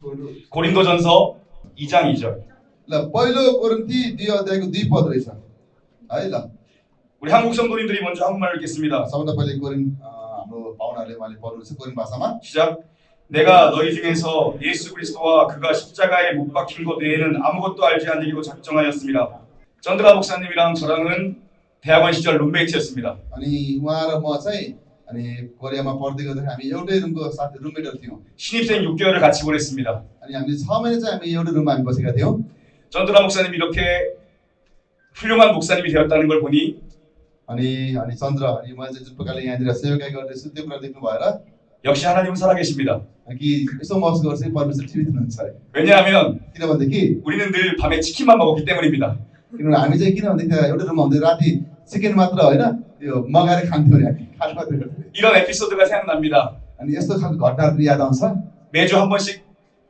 고린도전서 2장 2절. ल पहिलो कोरिन्थी 2 अध्यायको 2 पद रहेछ है। ल 우리 한국 성도님들이 먼저 한국말 읽겠습니다. सबभन्दा पहिले हाम्रो पाहुनाहरूले उहाँले पढ्नुहुन्छ कोरिन भाषामा। 시작. 내가 너희 중에서 예수 그리스도와 그가 십자가에 못 박힌 것 외에는 아무것도 알지 않으기로 작정하였습니다. 쩐드라 목사님이랑 저랑은 대학원 시절 룸메이트였습니다. अनि उहाँ र म चाहिँ अनि कोरियामा पढ्दै गर्दा हामी एउटै रुमको साथी रुममेटहरु थियौं। 신입생 6개월을 같이 보냈습니다. अनि हामीले 6 महिना चाहिँ हामी एउटै रुममा हामी बसेका थियौं। 쩐드라 목사님이 이렇게 훌륭한 목사님이 되었다는 걸 보니 अनि चन्द्र अनि म चाहिँ जुन प्रकारले यहाँनिर सेवाकाई गर्दैछु त्यो कुरा देख्नु भएर 역시 하나님은 살아계십니다. कि यसो महसुस गर्छु परमेश्वर जीवित हुनुहुन्छ। 왜냐하면 किनभनेदेखि 우리는 늘 밤에 치킨만 먹었기 때문입니다. किनभने हामी चाहिँ किनभनेदेखि एउटै रुममा हुँदै राति चिकन मात्र हैन त्यो मगाएर खान्थ्यौं नि हामी खाना मात्र गर्थ्यौं। 이런 에피소드가 생각납니다. अनि यस्तो खालको घटनाहरु याद आउँछ। 매주 한 번씩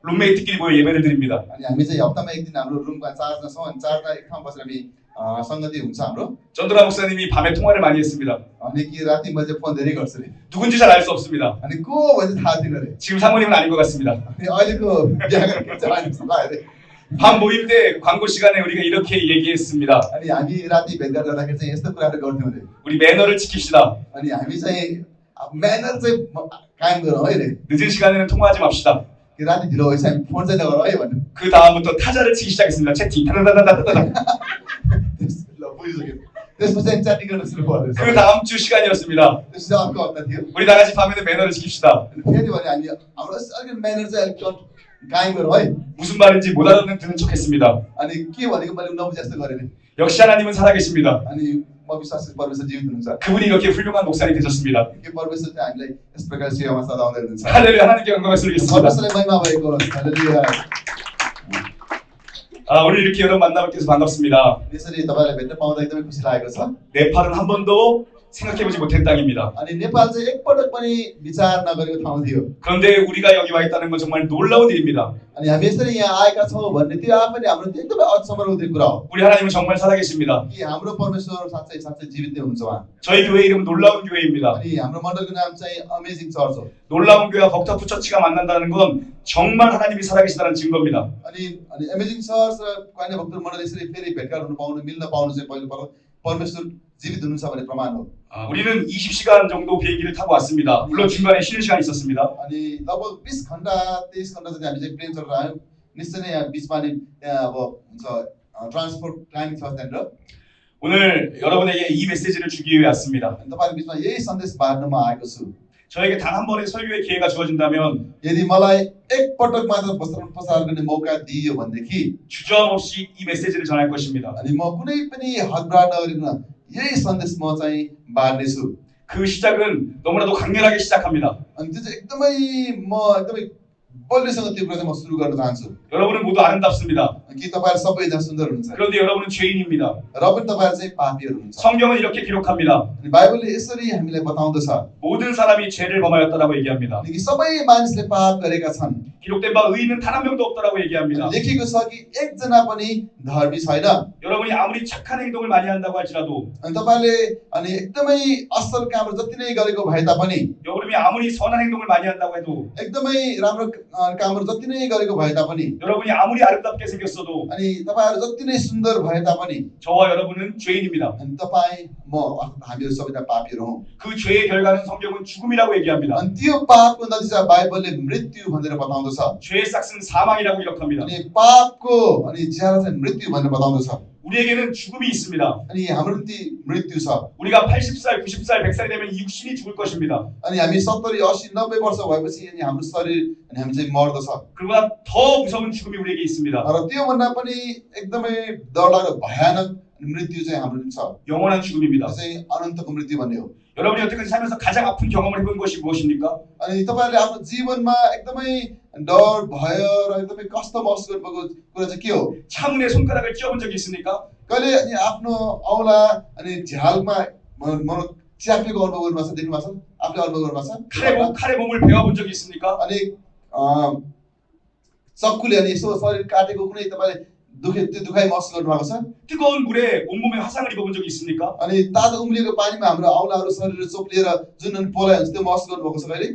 룸메이트끼리 모여 예배를 드립니다. अनि हामी चाहिँ हप्तामा एक दिन हाम्रो रुममा 4 जना छौं अनि 4 जना एक ठाउँमा बसेर हामी संगति हुन्छ हाम्रो। 쩐드라 목사님이 밤에 통화를 많이 했습니다. अनि कि राति मैले फोन धेरै गर्छु रे। 누군지 잘 알 수 없습니다. अनि को भन्छ थाहा छैन रे। 지금 사모님은 아닌 것 같습니다. अनि अहिलेको बिहा गरेको चाहिँ आइन जस्तो लाग्यो रे। 밤 모임 때 광고 시간에 우리가 이렇게 얘기했습니다. अनि हामी राति भेटघाट गर्दाखेरि चाहिँ यस्तो कुराहरु गर्थ्यौं रे। 우리 매너를 지킵시다. अनि हामी चाहिँ म्यानर चाहिँ कायम गरौँ है रे। 늦은 시간에는 통화하지 맙시다. कि राति ढिलो भएपछि हामी फोन चाहिँ नगरौँ है भन्नु। 그 다음부터 타자를 치기 시작했습니다. 채팅 타다다다다다. ल बुझिसक्यो। त्यसपछि चाहिँ च्याटिङ गर्न सुरु भयो। 그 다음 주 시간이었습니다. त्यसपछि अर्को हप्ता थियो। 우리 다 같이 밤에는 매너를 지킵시다. फेरि भने हामी हाम्रो अलिकति म्यानर चाहिँ अलिक कायम गरौँ है। 무슨 말인지 못 알아듣는 척했습니다. अनि के भनेको मैले नबुझे जस्तो गरेँ रे। 역시 하나님은 살아계십니다. अनि म विश्वास परमेश्वर जीवित हुनुहुन्छ। 그분이 이렇게 훌륭한 목사님 되셨습니다. कि परमेश्वर चाहिँ हामीलाई यस प्रकार सेवामा सदाउँदै हुनुहुन्छ। 할렐루야. 하나님께 영광을 돌리겠습니다. परमेश्वरलाई महिमा भएको होस्। हालेलुया। 오늘 이렇게 여러분 만나뵙게 해서 반갑습니다. यसरी तपाईलाई भेट्न पाउँदा एकदमै खुसी लागेको छ। 네팔은 한 번도 생각해보지 못한 땅입니다. अनि नेपाल चाहिँ एकपटक पनि विचार नगरेको ठाउँ थियो। 그런데 우리가 여기 와 있다는 건 정말 놀라운 일입니다. अनि हामी यसरी यहाँ आएका छौं भन्ने त्यो आफैले हाम्रो एकदमै अचम्मको त्यो कुरा हो। 우리 하나님은 정말 살아계십니다. कि हाम्रो परमेश्वर साच्चै साच्चै जीवित नै हुनुहुन्छ उहाँ। 저희 교회 이름은 놀라운 교회입니다. अनि हाम्रो मण्डलको नाम चाहिँ अमेजिङ चर्च हो। 놀라운 교회와 벅터프 처치가 만난다는 건 정말 하나님이 살아계시다는 증거입니다. अनि अमेजिङ चर्च र कन्या भक्त मण्डल यसरी फेरि भेटघाट हुन पाउनु मिल्न पाउनु चाहिँ पहिलो परमेश्वर जीवित हुनुहुन्छ भन्ने प्रमाण हो। 우리는 20시간 정도 비행기를 타고 왔습니다. 물론 중간에 쉬는 시간이 있었습니다. अनि लगभग 20 घण्टा 23 घण्टा जति हामी चाहिँ प्लेन चढेर आयौँ। निश्चय नै यहाँ बिचमा नि त्यहाँ अब हुन्छ ट्रान्सपोर्ट टाइमिङ छ त्यहाँनिर। 오늘 여러분에게 이 메시지를 주기 위해 왔습니다. अनि तपाईहरु बिचमा यही सन्देश बाँड्न म आएको छु। 저에게 단 한 번의 설교의 기회가 주어진다면 यदि मलाई एक पटक मात्र प्रचार गर्ने मौका दिइयो भनेदेखि 주저함 없이 이 메시지를 전할 것입니다. अनि म कुनै पनि हकब्राड नगरिकन यही सन्देश म चाहिँ बाँड्ने छु। 그 시작은 너무나도 강렬하게 시작합니다. अनि त्यो चाहिँ एकदमै बलियोसँग त्यो कुरा चाहिँ म सुरु गर्न चाहन्छु। 여러분은 모두 아름답습니다. कि तपाईहरु सबैजना सुन्दर हुनुहुन्छ 그런데 여러분은 죄인입니다. र पनि तपाईहरु चाहिँ पापीहरु हुनुहुन्छ। 성경은 이렇게 기록합니다. अनि बाइबलले यसरी हामीलाई बताउँदछ 모든 사람이 죄를 범하였다라고 얘기합니다. कि सबै मानिसले पाप गरेका छन्। 기록된 바 의인은 단 한 명도 없다라고 얘기합니다. लेखेको छ कि एकजना पनि धर्मी छैन। 여러분이 아무리 착한 행동을 많이 한다고 할지라도 अनि तपाईले अनि एकदमै असल कामहरु जति नै गरेको भए तापनि 여러분이 아무리 선한 행동을 많이 한다고 해도 एकदमै राम्रो कामहरु जति नै गरेको भए तापनि 여러분이 아무리 아름답게 생겼어도 अनि तपाईहरु जति नै सुन्दर भए तापनि 저와 여러분은 죄인입니다. अनि तपाई म हामीहरु सबै त पापीहरु हौं। 그 죄의 결과는 성경은 죽음이라고 얘기합니다. अनि त्यो पापको नतिजा बाइबलले मृत्यु भनेर बताउँदछ। 죄의 싹은 사망이라고 기록합니다. अनि पापको अनि ज्याला चाहिँ मृत्यु भनेर बताउँदछ। 우리에게는 죽음이 있습니다. अनि हाम्रो निम्ति मृत्यु छ। 우리가 80살, 90살, 100살이 되면 이 육신이 죽을 것입니다. अनि हामी 70, 80, 90 वर्ष भएपछि अनि हाम्रो शरीर अनि हामी चाहिँ मर्दछ। 그보다 더 무서운 죽음이 우리에게 있습니다. र त्यो भन्दा पनि एकदमै डरलाग्दो भयानक मृत्यु चाहिँ हाम्रो निम्ति छ। 영원한 죽음입니다. त्यो चाहिँ अनन्तको मृत्यु भन्ने हो। 여러분이 여태까지 살면서 가장 아픈 경험을 해본 것이 무엇입니까? अनि तपाईहरुले आफ्नो जीवनमा एकदमै डर भय र एकदमै कष्ट महसुस गर्नुभएको कुरा चाहिँ के हो? 차문에 손가락을 찧어본 적이 있습니까? कहिले अनि आफ्नो औला अनि झ्यालमा च्यापेको अनुभव गर्नुभएको छ, देख्नुभएको छ? आफूले अनुभव गर्नुभएको छ? 칼에 몸을 베어본 적이 있습니까? अनि चक्कुले अनि यसो शरीर काटेको कुनै तपाईले दुखाइ महसुस गर्नुभएको छ? 뜨거운 물에 온몸에 화상을 입어본 적이 있습니까? अनि तातो उम्लिएको पानीमा हाम्रो औलाहरू शरीर चोप्लिएर जुन पोलाइ हुन्छ त्यो महसुस गर्नुभएको छ कहिले?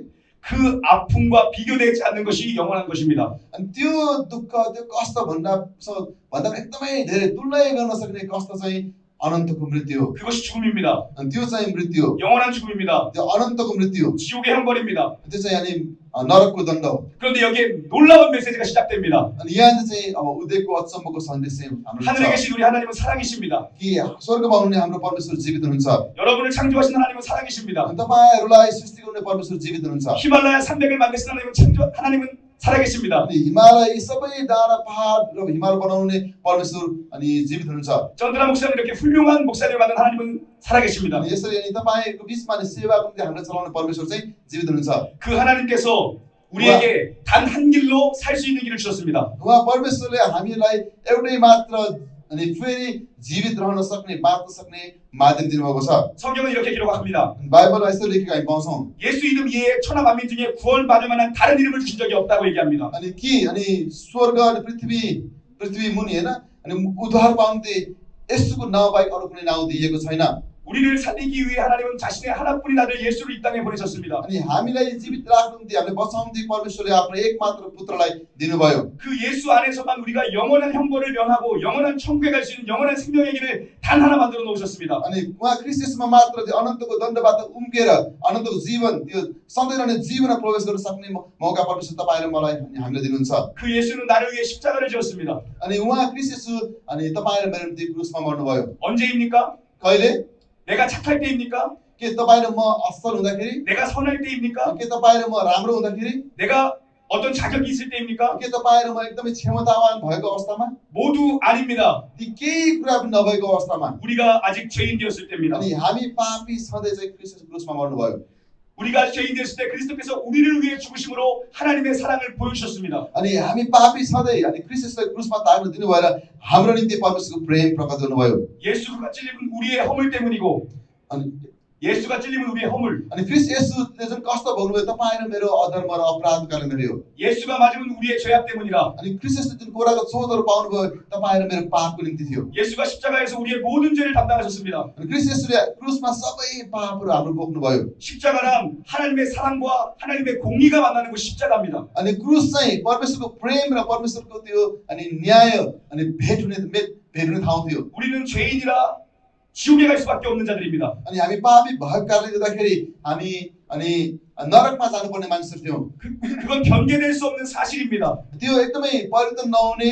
그 아픔과 비교되지 않는 것이 영원한 것입니다. अनि त्यो दुःख त्यो कष्ट भन्दा एकदमै धेरै तुलना गर्न सक्ने कष्ट चाहिँ अनन्तको मृत्यु हो। 그것이 죽음입니다. अनि त्यो चाहिँ मृत्यु हो, 영원한 죽음입니다. त्यो अनन्तको मृत्यु हो, 지옥의 형벌입니다. त्यो चाहिँ अनि नरकको दण्ड हो। 그런데 여기에 놀라운 메시지가 시작됩니다. अनि यहाँ चाहिँ अब उदयको अचम्मको सन्देश चाहिँ हाम्रो 하늘에 छ 계신 우리 하나님은 사랑이십니다. कि स्वर्गमा हुनुहुने हाम्रो परमेश्वर जीवित हुनुहुन्छ। 여러분을 창조하신 하나님은 사랑이십니다. अनि तपाईहरूलाई सृष्टि गर्ने परमेश्वर जीवित हुनुहुन्छ। 히말라야 산맥을 만드신 하나님은 살아계십니다. अनि हिमालय सबै डाँडा पहाड र हिमाल बनाउने परमेश्वर अनि जीवित हुनुहुन्छ। 전드라 목사님 이렇게 훌륭한 목사님을 만든 하나님은 살아계십니다. अनि यसरी अनि तपाईको बीचमा अनि सेवाको निम्ति हाम्रो चलाउने परमेश्वर चाहिँ जीवित हुनुहुन्छ। 그 하나님께서 우리에게 단 한 길로 살 수 있는 길을 주셨습니다. उहाँ परमेश्वरले हामीलाई एउटै मात्र अनि फेरि जीवित रहन सक्ने बाँच्न सक्ने माध्यम दिनुभएको छ। 성경은 이렇게 기록합니다. बाइबलमा यस्तो लेखेको हामी पाउँछौँ। 예수 이름 이외에 천하 만민 중에 구원받을 만한 다른 이름을 주신 적이 없다고 얘기합니다. अनि स्वर्ग अनि पृथ्वी मुनि हैन अनि उद्धार पाउने यसुको नाउँ बाहेक अरू कुनै नाउँ दिएको छैन। 우리를 살리기 위해 하나님은 자신의 하나뿐인 아들 예수를 이 땅에 보내셨습니다. अनि हामीलाई जीवित राख्नु निम्ति हामीले बचाउनु निम्ति परमेश्वरले आफ्नो एकमात्र पुत्रलाई दिनुभयो। 그 예수 안에서만 우리가 영원한 형벌을 면하고 영원한 천국에 갈 수 있는 영원한 생명의 길을 단 하나 만들어 놓으셨습니다. अनि उहाँ ख्रीष्टमा मात्र त्यो अनन्तको दण्डबाट उम्केर अनन्तको जीवन त्यो सधैँ रहने जीवनमा प्रवेश गर्न सक्ने मौका परमेश्वर तपाईँ र मलाई अनि हामीलाई दिनुहुन्छ। 그 예수는 나를 위해 십자가를 지었습니다. अनि उहाँ ख्रीष्ट येशू अनि तपाईँ र मेरो निम्ति क्रुसमा मर्नुभयो। 언제입니까? कहिले? 내가 착할 때입니까? के तपाईँ र म असल हुँदाखेरि? 내가 선할 때입니까? के तपाईँ र म राम्रो हुँदाखेरि? 내가 어떤 자격이 있을 때입니까? के तपाईँ र म एकदमै क्षमतावान भएको अवस्थामा? 모두 아닙니다. ती केही कुरा पनि नभएको अवस्थामा 우리가 아직 죄인되었을 때입니다. अनि हामी पापी सधैँ चाहिँ ख्रीष्ट क्रुसमा मर्नुभयो। 우리가 아직 죄인되었을 때 그리스도께서 우리를 위해 죽으심으로 하나님의 사랑을 보여주셨습니다. अनि हामी पापी सधैँ अनि ख्रीष्टलाई क्रुसमा ताग्न दिनु भएर हाम्रो निम्ति परमेश्वरको प्रेम प्रकट गर्नुभयो। 예수가 찔림은 우리의 허물 때문이고 अनि 예수가 찔림은 우리의 허물. अनि ख्रीष्ट येशूले जुन कष्ट भोग्नुभयो तपाईँ र मेरो अधर्म र अपराधको कारणले गर्यो। 예수가 맞으면 우리의 죄악 때문이라. अनि ख्रीष्ट येशूले जुन कोराको चोटहरू पाउनुभयो तपाईँ र मेरो पापको निम्ति थियो। 예수가 십자가에서 우리의 모든 죄를 담당하셨습니다. अनि ख्रीष्ट येशूले क्रुसमा सबै पापहरू हाम्रो बोक्नुभयो। 십자가란 하나님의 사랑과 하나님의 공의가 만나는 곳이 십자가입니다. अनि क्रुस चाहिँ परमेश्वरको प्रेम र परमेश्वरको त्यो अनि न्याय अनि भेट हुने ठाउँ थियो। 우리는 죄인이라 지옥에 갈 수밖에 없는 자들입니다. अनि हामी पापी भएको कारणले गर्दाखेरि हामी अनि नरकमा जानुपर्ने मानिसहरू थियौँ। 그건 변개될 수 없는 사실입니다. त्यो एकदमै परिवर्तन नहुने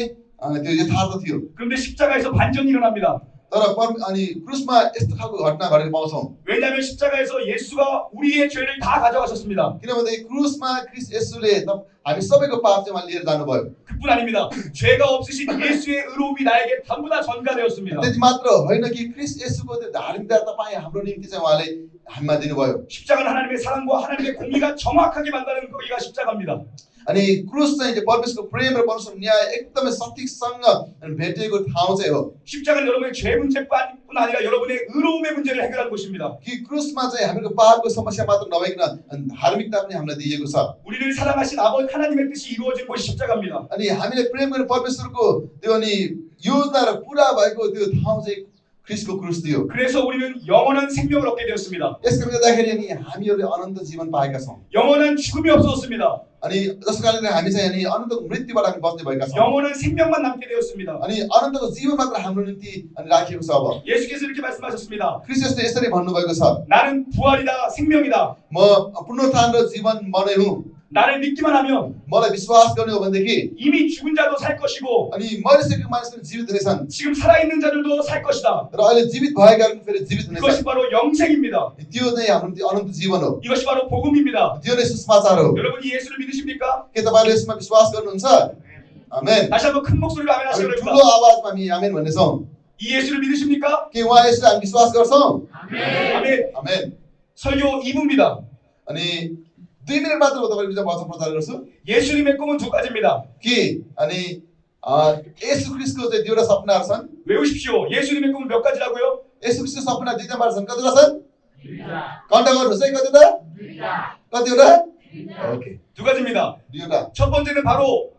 त्यो यथार्थ थियो। 그런데 십자가에서 반전이 일어납니다. तर अनि क्रुसमा यस्तो खालको घटना घटेको पाउँछौँ। 왜냐하면 십자가에서 예수가 우리의 죄를 다 가져가셨습니다. किनभने क्रुसमा ख्रीष्ट येशूले हामी सबैको पाप चाहिँ उहाँले लिएर जानुभयो। 그뿐 아닙니다. 죄가 없으신 예수의 의로움이 나에게 전부 다 전가되었습니다. त्यति मात्र होइन कि ख्रीष्ट येशूको त्यो धार्मिकता तपाईँ हाम्रो निम्ति चाहिँ उहाँले हामीमा दिनुभयो। 십자가는 하나님의 사랑과 하나님의 공의가 정확하게 만나는 거기가 십자가입니다. अनि क्रुस चाहिँ परमेश्वरको प्रेम र परमेश्वरको न्याय एकदमै सठिकसँग भेटिएको ठाउँ चाहिँ हो। 십자가는 여러분의 죄 문제뿐 아니라 여러분의 의로움의 문제를 해결하는 곳입니다. कि क्रुसमा चाहिँ हाम्रो पापको समस्या मात्र नभइकन धार्मिकता पनि हामीलाई दिएको छ। 우리를 사랑하신 아버지 하나님의 뜻이 이루어진 곳이 십자가입니다. अनि हामीले प्रेम गर्ने परमेश्वरको त्यो अनि योजना र पुरा भएको त्यो ठाउँ चाहिँ ख्रीष्टको क्रुस थियो। 그래서 우리는 영원한 생명을 얻게 되었습니다. यसले गर्दाखेरि अनि हामीहरूले अनन्त जीवन पाएका छौँ। 영원한 죽음이 없어졌습니다. अनि जसको कारणले हामी चाहिँ अनि अनन्तको मृत्युबाट हामी बच्ने भएका छौँ। 영원한 생명만 남게 되었습니다. अनि अनन्तको जीवन मात्र हाम्रो निम्ति अनि राखिएको छ। अब 예수께서 이렇게 말씀하셨습니다. ख्रीष्टले यसरी भन्नुभएको छ, 나는 부활이다 생명이다. म पुनरुत्थान र जीवन म नै हुँ। 나를 믿기만 하면 मलाई विश्वास गर्ने हो भनेदेखि 이미 죽은 자도 살 것이고 अनि मरिसकेको मानिसहरू जीवित हुनेछन् 지금 살아있는 자들도 살 것이다. र अहिले जीवित भएकाहरू फेरि जीवित हुनेछन्। 이것이 바로 영생입니다. त्यो चाहिँ हाम्रो निम्ति अनन्त जीवन हो। 이것이 바로 복음입니다. त्यो नै सुसमाचार हो। 여러분이 예수를 믿으십니까? के तपाईँले यसमा विश्वास गर्नुहुन्छ? आमेन। 다시 한번 큰 목소리로 아멘 하시기 हामी ठुलो 바랍니다. आवाजमा हामी आमेन भन्नेछौँ। 이 예수를 믿으십니까? के उहाँ यसलाई हामी विश्वास गर्छौँ? 아멘. आमेन। 설교 2부입니다. अनि 2 मिनेट मात्र हो तपाईको बिचमा वचन प्रचार गर्छु 예수님의 꿈은 두 가지입니다. कि अनि येशू ख्रीष्टको चाहिँ दुईवटा सपनाहरू छन्। 외우십시오. 예수님의 꿈은 몇 가지라고요? येशू ख्रीष्टको सपना दुईटा मात्र छन्। कतिवटा छन्? कन्ट गर्नुहोस् है। कतिवटा? ओके, 두 가지입니다. दुईवटा। 첫 번째는 바로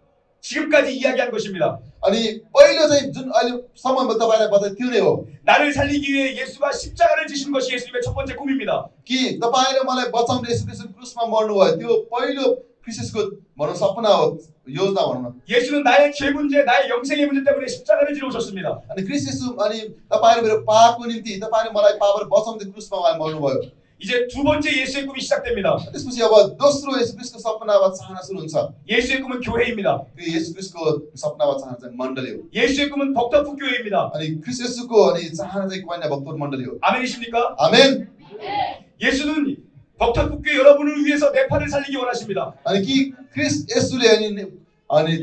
지금까지 이야기한 것입니다. अनि पहिलो चाहिँ जुन अहिले समयमा तपाईँलाई बताए त्यो नै हो 나를 살리기 위해 예수가 십자가를 지신 것이 예수님의 첫 번째 꿈입니다. कि तपाईँ र मलाई बचाउने यसो क्रिस्ट क्रुसमा मर्नुभयो त्यो पहिलो क्रिस्टको भनौँ सपना हो योजना भनौँ न 예수는 나의 죄 문제, 나의 영생의 문제 때문에 십자가를 지러 오셨습니다. अनि क्रिस्ट येशू अनि तपाईँ र मेरो पापको निम्ति तपाईँ र मलाई पापबाट बचाउने क्रुसमा उहाँ मर्नुभयो 이제 두 번째 예수의 꿈이 시작됩니다. त्यसपछि अब दोस्रो येशू क्रिस्टको सपना वा चाहना सुरु हुन्छ 예수의 꿈은 교회입니다. त्यो येशू क्रिस्टको सपना वा चाहना चाहिँ मण्डली हो 예수의 꿈은 덕덕부 교회입니다. अनि क्रिस्ट येशूको अनि चाहना चाहिँ कन्या भक्तपुर मण्डली हो 아멘이십니까? आमेन 예수는 덕덕부 교회 여러분을 위해서 내 팔을 살리기 원하십니다. अनि कि क्रिस्ट येशूले अनि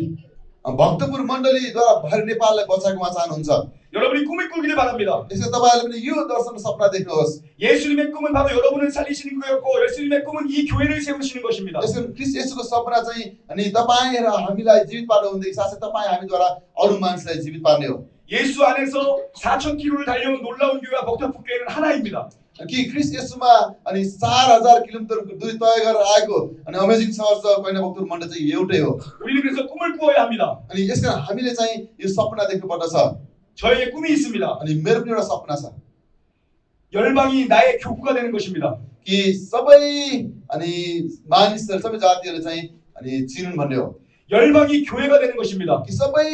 भक्तपुर मण्डलीद्वारा भरि नेपाललाई बचाएको उहाँ चाहनुहुन्छ 여러분이 꿈을 꾸기를 바랍니다. यसले तपाईँहरूले पनि यो दर्शन सपना देख्नुहोस् 예수님의 꿈은 바로 여러분을 살리시는 거였고 예수님의 꿈은 이 교회를 세우시는 것입니다. यसको क्रिस्ट येशूको सपना चाहिँ अनि तपाईँ र हामीलाई जीवित पार्नु हुँदैछ साथै तपाईँ हामीद्वारा अरू मान्छेलाई जीवित पार्ने हो 예수 안에서 4,000km를 달려온 놀라운 교회와 덕덕부 교회는 하나입니다. कि क्रिस्ट येशूमा अनि 4000 किलोमिटरको दूरी तय गरेर आएको अनि अमेजिङ सहर छ कन्या भक्तपुर मण्डल चाहिँ एउटै हो 우리는 그래서 꿈을 꾸어야 합니다. अनि यसकारण हामीले चाहिँ यो सपना देख्नु पर्दछ 저에게 꿈이 있습니다. अनि मेरो पनि एउटा सपना छ 열방이 나의 교구가 되는 것입니다. कि सबै अनि मानिसहरू सबै जातिहरू चाहिँ अनि चिनुन् भन्ने हो 열방이 교회가 되는 것입니다. कि सबै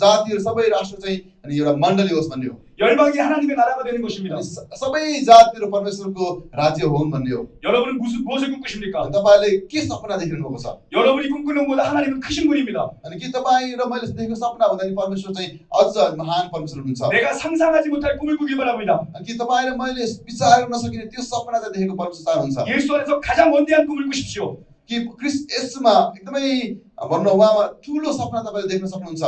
जातिहरू सबै राष्ट्र चाहिँ अनि एउटा मण्डली होस् भन्ने हो 열방이 하나님의 나라가 되는 것입니다. अनि सबै जातिहरू परमेश्वरको राज्य हुन् भन्ने हो 여러분은 무엇을 꿈꾸십니까? अनि तपाईँले के सपना देखिरहनु भएको छ 여러분이 꿈꾸는 것보다 하나님은 크신 분입니다. अनि कि तपाईँ र मैले देखेको सपना भन्दा नि परमेश्वर चाहिँ अझ महान परमेश्वर हुनुहुन्छ 내가 상상하지 못할 꿈을 꾸길 바랍니다. अनि कि तपाईँ र मैले विचार गर्न नसकिने त्यो सपना चाहिँ देखेको परमेश्वर चाहनुहुन्छ 예수 안에서 가장 원대한 꿈을 꾸십시오. कि क्रिस्ट येशूमा एकदमै भन्नु उहाँमा ठुलो सपना तपाईँले देख्न सक्नुहुन्छ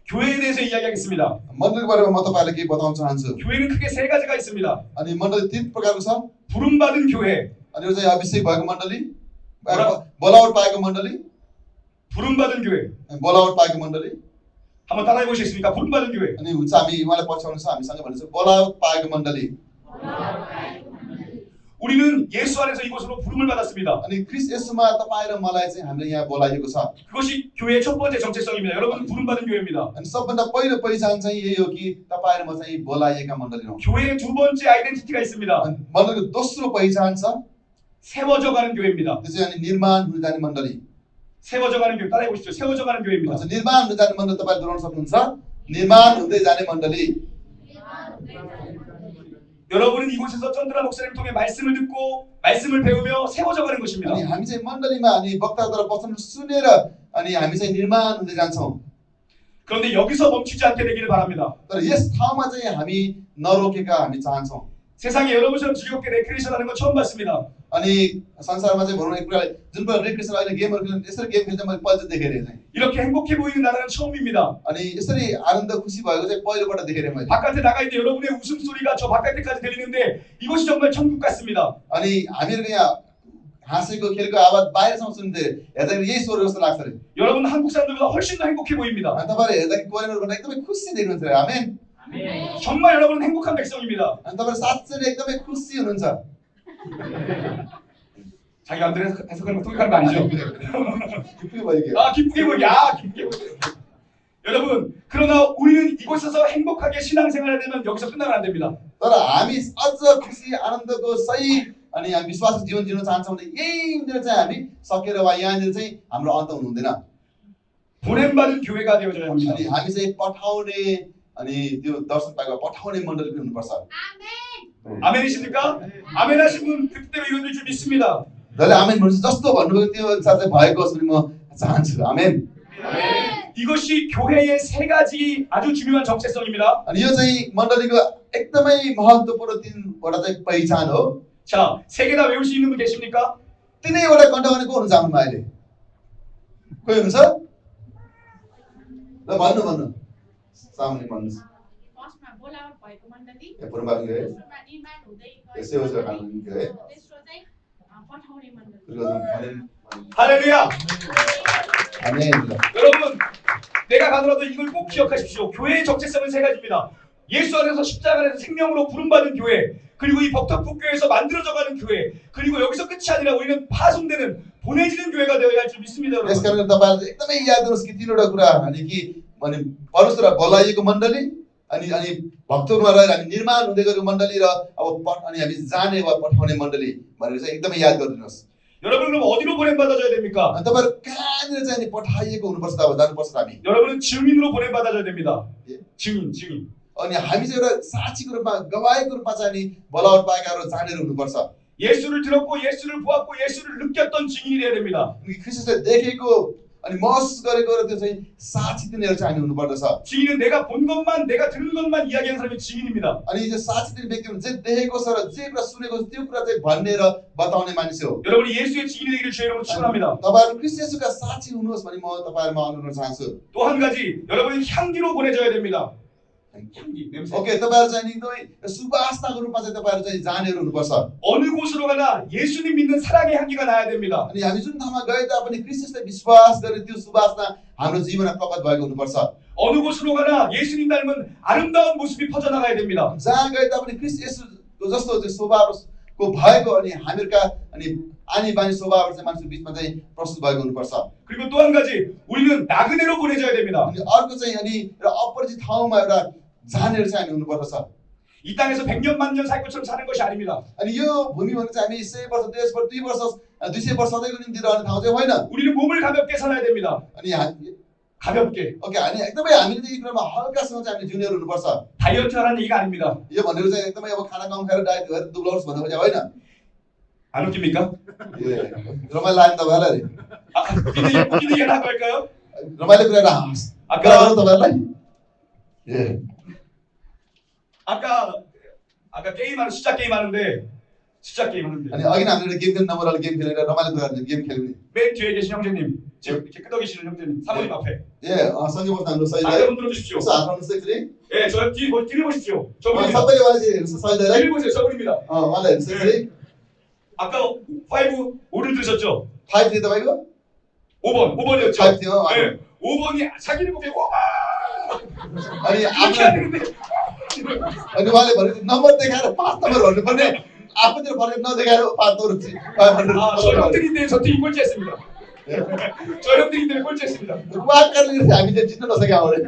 교회에 대해서 इ야기하겠습니다. मण्डलीको बारेमा म तपाईँलाई केही बताउन चाहन्छु 교회는 크게 세 가지가 있습니다. अनि मण्डली 3 प्रकारको छ 부름받은 교회, अनि यो चाहिँ अभिषेक भएको मण्डली 뭐라? बोलावट पाएको मण्डली 부름받은 교회. अनि बोलावट पाएको मण्डली 한번 따라해 보시겠습니까? 부름받은 교회. अनि हुन्छ हामी उहाँलाई पछ्याउनु छ हामीसँग भनेको बोलावट पाएको मण्डली 우리는 예수 안에서 이곳으로 부름을 받았습니다. अनि क्रिस्ट येशूमा तपाईँ र मलाई चाहिँ हामीले यहाँ बोलाइएको छ 그것이 교회의 첫 번째 정체성입니다. 여러분은 부름받은 교회입니다. अनि सबभन्दा पहिलो पहिचान चाहिँ यही हो कि तपाईँ र म चाहिँ बोलाइएका मण्डली हौँ 교회의 두 번째 आइडेन्टि티가 있습니다. अनि मण्डलीको दोस्रो पहिचान छ 세워져가는 교회입니다. त्यो चाहिँ अनि निर्माण हुन जाने मण्डली 세워져가는 교회 따라해 보시죠. 세워져가는 교회입니다. भन्छ निर्माण हुन जाने मण्डली तपाईँले दोहोऱ्याउन सक्नुहुन्छ निर्माण हुँदै जाने मण्डली 여러분은 이곳에서 쩐드라 목사님을 통해 말씀을 듣고 말씀을 배우며 세워져가는 것입니다. अनि हामी चाहिँ मण्डलीमा अनि वक्ताद्वारा वचन सुनेर अनि हामी चाहिँ निर्माण हुँदै जान्छौँ 그런데 여기서 멈추지 않게 되기를 바랍니다. तर यस ठाउँमा चाहिँ हामी नरोकेका हामी चाहन्छौँ 세상에 여러분처럼 즐겁게 레크레이션하는 거 처음 봤습니다. अनि संसारमा चाहिँ भनौँ एक प्रकार जुन प्रकार रिक्रेसन अहिले गेमहरू खेल्ने यसरी गेम खेल्दा मैले पहिलो देखेँ चाहिँ 이렇게 행복해 보이는 나라는 처음입니다. अनि यसरी आनन्द खुसी भएको चाहिँ पहिलोपल्ट देखेँ मैले 바깥에 나가 있는데 여러분의 웃음소리가 저 바깥에까지 들리는데 이곳이 정말 천국 같습니다. अनि हामीहरूको यहाँ हाँसेको खेलको आवाज बाहिरसम्म सुन्दै हेर्दाखेरि यही स्वर जस्तो लाग्छ अरे 여러분 한국 사람들보다 훨씬 더 행복해 보입니다. अनि तपाईँले हेर्दाखेरि कोरियनहरूभन्दा एकदमै खुसी देख्नुहुन्छ अरे आमेन 정말 여러분은 행복한 백성입니다. अनि तपाईँले साँच्चै नै एकदमै खुसी हुनुहुन्छ 자기 마음대로 해석하는 거 통역하는 거 아니죠? 기쁘게 보이게 아 기쁘게 보이게 기쁘게 보이게 여러분 그러나 우리는 이곳에서 행복하게 신앙생활을 하려면 여기서 끝나면 안 됩니다. तर हामी अझ खुसी आनन्दको सही अनि हामी विश्वासको जीवन जिउन चाहन्छौँ भने यहीँनिर चाहिँ हामी सकेर वा यहाँनिर चाहिँ हाम्रो अन्त हुनु हुँदैन 보냄받은 교회가 되어져야 합니다. अनि हामी चाहिँ पठाउने अनि त्यो दर्शन पाएको पठाउने मण्डली पनि हुनुपर्छ 아멘이십니까? 아멘 하신 분 그때로 이루어질 줄 믿습니다. जसले आमेन भन्नुहुन्छ जस्तो भन्नुभयो त्यो अनुसार चाहिँ भएको होस् भने म चाहन्छु आमेन 이것이 교회의 세 가지 아주 중요한 정체성입니다. अनि यो चाहिँ मण्डलीको एकदमै महत्त्वपूर्ण 3वटा चाहिँ पहिचान हो 자, 세 개 다 외울 수 있는 분 계십니까? तिनैवटा कण्ठ गर्ने को हुनुहुन्छ हाम्रोमा अहिले कोही हुनुहुन्छ ल भन्नु भन्नु सामने भन्नुहोस् फर्स्टमा बोलावट भएको मण्डली यहाँ पुरनबारी गए दोस्रोमा निर्माण हुँदै यसै हो जो कानुन गए तेस्रो चाहिँ पठाउने मण्डली 할렐루야! आमेन 여러분, 내가 가더라도 이걸 꼭 기억하십시오. 교회의 정체성은 세 가지입니다. 예수 안에서 십자가 안에서 생명으로 부름받은 교회, 그리고 이 벅덕북교회에서 만들어져가는 교회, 그리고 여기서 끝이 아니라 우리는 파송되는 보내지는 교회가 되어야 할 줄 믿습니다. 여러분. यसकारण तपाईहरुले एकदमै याद गर्नुहोस् कि 3वटा कुरा अनि कि अनि परमेश्वरलाई बोलाइएको मण्डली अनि अनि भक्तहरूमा रहेर हामी निर्माण हुँदै गरेको मण्डली र अब अनि हामी जाने वा पठाउने मण्डली भनेर चाहिँ एकदमै याद गरिदिनुहोस्। 여러분 그럼 어디로 보냄받아줘야 됩니까? अनि तपाईँहरू कहाँनिर चाहिँ अनि पठाइएको हुनुपर्छ त अब जानुपर्छ त हामी। 여러분은 증인으로 보냄받아줘야 됩니다. 예. 증인. अनि हामी चाहिँ एउटा साक्षीको रूपमा गवाहीको रूपमा चाहिँ अनि बोलावट पाएकाहरू जानेर हुनुपर्छ। 예수를 들었고 예수를 보았고 예수를 느꼈던 증인이 돼야 됩니다. अनि ख्रिस्टले देखेको अनि महसुस गरेको र त्यो चाहिँ साक्षी दिनेहरू चाहिँ हामी हुनुपर्दछ। 증인은 내가 본 것만 내가 들은 것만 이야기하는 사람이 증인입니다. अनि यो साक्षी दिने व्यक्ति जे देखेको छ र जे कुरा सुनेको छ त्यो कुरा चाहिँ भन्ने र बताउने मानिस हो। 여러분이 예수의 증인이 되기를 주의 이름으로 축원합니다. तपाईँहरू ख्रिस्ट येशूका साक्षी हुनुहोस् भनी म तपाईँहरूमा अनुरोध गर्न चाहन्छु। 또 한 가지 여러분이 향기로 보내줘야 됩니다. 향기 냄새. ओके तपाईँहरू चाहिँ नि एकदमै सुवासनाको रूपमा चाहिँ तपाईँहरू चाहिँ जानेहरू हुनुपर्छ। 어느 곳으로 가나 예수님 믿는 사랑의 향기가 나야 됩니다. अनि हामी जुन ठाउँमा गए तापनि ख्रिस्टलाई विश्वास गरे त्यो सुवासना हाम्रो जीवनमा प्रकट भएको हुनुपर्छ। 어느 곳으로 가나 예수님 닮은 아름다운 모습이 퍼져나가야 됩니다. जहाँ गए तापनि ख्रिस्ट येशूको जस्तो चाहिँ स्वभावको भएको अनि हामीहरूका अनि आनी बानी स्वभावहरू चाहिँ मान्छेको बिचमा चाहिँ प्रस्तुत भएको हुनुपर्छ। 그리고 또 한 가지 우리는 나그네로 보내줘야 됩니다. अनि अर्को चाहिँ अनि एउटा अपरिचित ठाउँमा एउटा जानेर चाहिँ हामी हुनुपर्दछ। 이 땅에서 100년 만년 살 것처럼 사는 것이 아닙니다. अनि यो भूमि भनेको चाहिँ हामी 100 वर्ष 150 वर्ष 2 वर्ष 200 वर्ष सधैँको निम्ति रहने ठाउँ चाहिँ होइन। 우리는 몸을 가볍게 살아야 됩니다. अनि 가볍게. ओके अनि एकदमै हामीले चाहिँ यो कुरामा हल्कासँग चाहिँ हामी जुनियर हुनुपर्छ। 다이어트 하라는 얘기가 아닙니다. यो भनेको चाहिँ एकदमै अब खाना कम खाएर डायट गरेर दुब्लाउनुहोस् भनेको चाहिँ होइन। 안 웃깁니까? ए रमाइलो लाग्यो तपाईँहरूलाई? 웃기는 얘기 하나 할까요? रमाइलो कुरा एउटा 아까 तपाईँहरूलाई? 예. 아까 게임하는 숫자 게임 하는데 अनि अघि नै हामीले गेम नम्बरवाला गेम खेलेर रमाइलो कुरा गेम खेल्यौँ नि। 맨 뒤에 계신 형제님 지금 이렇게 끄덕이시는 형제님 사모님 앞에 ए सँगै बस्न हाम्रो 다리 सहितलाई 한번 들어주십시오. यसो हात राख्नुहोस् एकचोटि। 예, 저 뒤를 보십시오. 저분입니다. सबैले उहाँले चाहिँ हेर्नुहोस् सहितलाई। 뒤를 보세요. 저분입니다. उहाँलाई हेर्नुहोस् एकचोटि। 아까 5 5를 들으셨죠? 5 थियो तपाईँको? 5번이었죠. 5 थियो। 네, 5번이 사귀는 곡에 와 अनि 이렇게 해야 되는데 अनि उहाँले भनेको नम्बर देखाएर 5 नम्बर भन्नुपर्ने आफूतिर फरक नदेखाएर 5 नम्बर 저 형들인데 저 팀 꼴찌했습니다. 저 형들이 때문에 꼴찌했습니다. उहाँ कारणले गर्दा हामी चाहिँ जित्न नसक्यौँ भने।